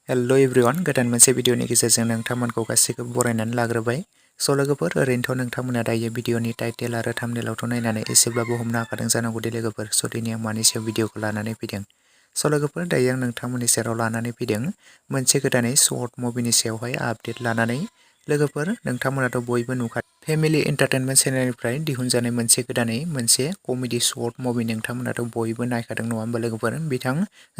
Hello everyone गोदान मोनसे भिडिअनि गेजेरजों नोंथांमोनखौ गासैखौबो बरायनानै लाग्रोबाय। लोगोफोर ओरैनोथ' नोंथांमोना दायो भिडिअनि टाइटेल आरो थाम्बनेलावथ' नायनानै एसेब्लाबो हमनो हाखादों जानांगौ दे लोगोफोर दिनै आं मानि सायाव भिडिअखौ लानानै फैदों। लोगोफोर दायो आं नोंथांमोननि सेराव लानानै फैदों मोनसे गोदानै शर्ट मुभिनि सायावहाय आपडेट लानानै। लोगोफोर नोंथांमोनाथ' बयबो नुखादों फेमिलि एन्टारटेनमेन्ट चेनेलनिफ्राय दिहुनजानाय मोनसे गोदानै मोनसे कमेडि शर्ट मुभि नोंथांमोनाथ' बयबो नायखादों नङा होमबा लोगोफोर बिथां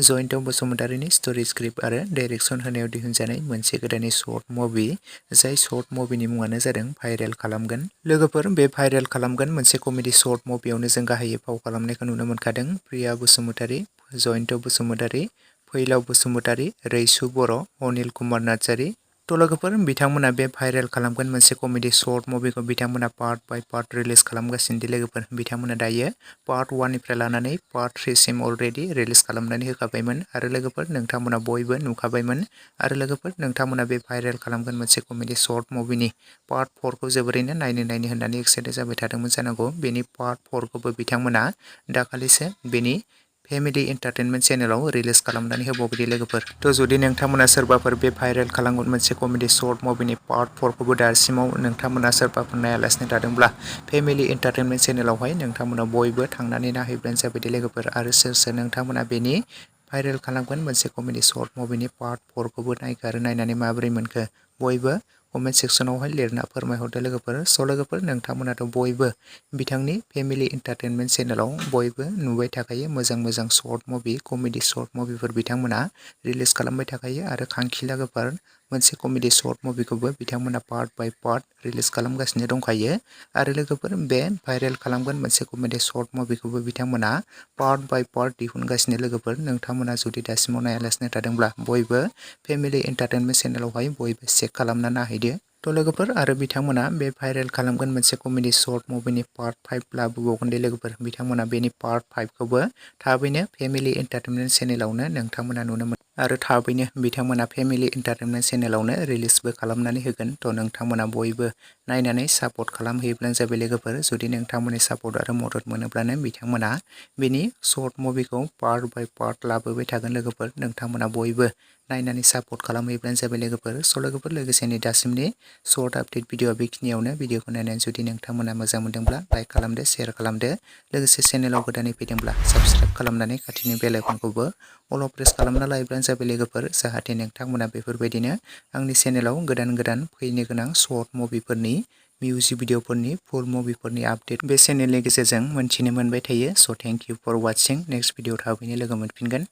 जयन्त बसुमतारीनि स्टोरी स्क्रिप्ट आरो डाइरेक्शन होनायाव दिहुनजानाय मोनसे गोदानै शर्ट मुभि जाय शर्ट मुभिनि मुङानो जादों भाइरेल खालामगोन। लोगोफोर बे भाइरेल खालामगोन मोनसे कमेडि शर्ट मुभियावनो जों गाहायै फाव खालामनायखौ नुनो मोनखादों प्रिया बसुमतारी, जयन्त बसुमतारी, फैलाव बसुमतारी, रैसु बर', अनिल कुमार नार्जारी। लोगोफोर बिथांमोना बे भाइरेल खालामगोन मोनसे कमेडि शर्ट मुभिखौ बिथांमोना पार्ट बाय पार्ट रिलिज खालामगासिनो दि लोगोफोर बिथांमोना दायो पार्ट 1 निफ्राय लानानै पार्ट 3 सिम अलरेडि रिलिज खालामनानै होखाबायमोन आरो लोगोफोर नोंथांमोना बयबो नुखाबायमोन आरो लोगोफोर नोंथांमोना बे भाइरेल खालामगोन मोनसे कमेडि शर्ट मुभिनि पार्ट 4 खौ जोबोरैनो नायनो होननानै एक्साइटेड जाबाय थादोंमोन जानांगौ। बेनि पार्ट 4 खौबो बिथांमोना दाखालिसो बेनि फेमिलि एन्टारटेनमेन्ट चेनेलाव रिलिज खालामनानै होबावबाय लोगोफोर। जुदि नोंथांमोना सोरबाफोर बे भाइरेल खालामगोन मोनसे कमेडि शर्ट मुभिनि पार्ट 4 खौबो दासिमाव नोंथांमोना सोरबाफोर नायालासिनो थादोंब्ला फेमिलि एन्टारटेनमेन्ट चेनेलावहाय नोंथांमोना बयबो थांनानै नायहैब्लानो जाबाय दे लोगोफोर। आरो सोर नोंथांमोना बेनि भाइरेल खालामगोन मोनसे कमेडि शर्ट मुभिनि पार्ट 4 खौबो नायखो आरो नायनानै माबोरै मोनखो बयबो कमेन्ट सेक्सनावहाय लिरना फोरमायहरदो लोगोफोर। लोगोफोर नोंथांमोनाथ' बयबो बिथांनि फेमिलि एन्टारटेनमेन्ट चेनेलाव बयबो नुबाय थाखायो मोजां शर्ट मुभि कमेडि शर्ट मुभिफोर बिथांमोना रिलिज खालामबाय थाखायो आरो खांखिलागोफोर मोनसे कमेडि शर्ट मुभिखौबो बिथांमोना पार्ट बाय पार्ट रिलिज खालामगासिनो दंखायो। आरो लोगोफोर बे भाइरेल खालामगोन मोनसे कमेडि शर्ट मुभिखौबो बिथांमोना पार्ट बाय पार्ट दिहुनगासिनो लोगोफोर। नोंथांमोना जुदि दासिमाव नायालासिनो थादोंब्ला बयबो फेमिलि एन्टारटेनमेन्ट चेनेलावहाय बयबो चेक खालामना नायहैदो। लोगोफोर आरो बिथांमोना बे भाइरेल खालामगोन मोनसे कमेडि शर्ट मुभिनि पार्ट 5 लाबोबावगोन दे लोगोफोर। बिथांमोना बेनि पार्ट 5 खौबो थाबैनो फेमिलि एन्टारटेनमेन्ट चेनेलावनो नोंथांमोना नुनो मोन आरो थाबैनो बिथांमोना फेमिलि एन्टारटेनमेन्ट चेनेलावनो रिलिजबो खालामनानै होगोन। नोंथांमोना बयबो नायनानै सापर्ट खालामहैब्लानो जाबाय लोगोफोर। जुदि नोंथांमोननि सापर्ट आरो मदद मोनोब्लानो बिथांमोना बेनि शर्ट मुभिखौ पार्ट बाय पार्ट लाबोबाय थागोन लोगोफोर। नोंथांमोना बयबो नायनानै सापर्ट खालामहैब्लानो जाबाय लोगोफोर। लोगोफोर लोगोसेनो दासिमनि शर्ट आपडेट भिडिअ बेखिनियावनो। भिडिअखौ नायनानै जुदि नोंथांमोना मोजां मोनदोंब्ला लाइक खालामदो, शेयार खालामदो। लोगोसे चेनेलाव गोदानै फैदोंब्ला साबस्क्राइब खालामनानै खाथिनि बेल आइकनखौबो अल प्रेस खालामना लायोब्लानो जाबाय लोगोफोर। जाहाथे नोंथांमोना बेफोरबायदिनो आंनि चेनेलाव गोदान फैनो गोनां शर्ट मुभिफोरनि मिउजिक भिडिअफोरनि फुल मुभिफोरनि आपडेट बे चेनेलनि गेजेरजों मोनथिनो मोनबाय थायो। Thank you for watching. Next video थाबैनो लोगो मोनफिनगोन।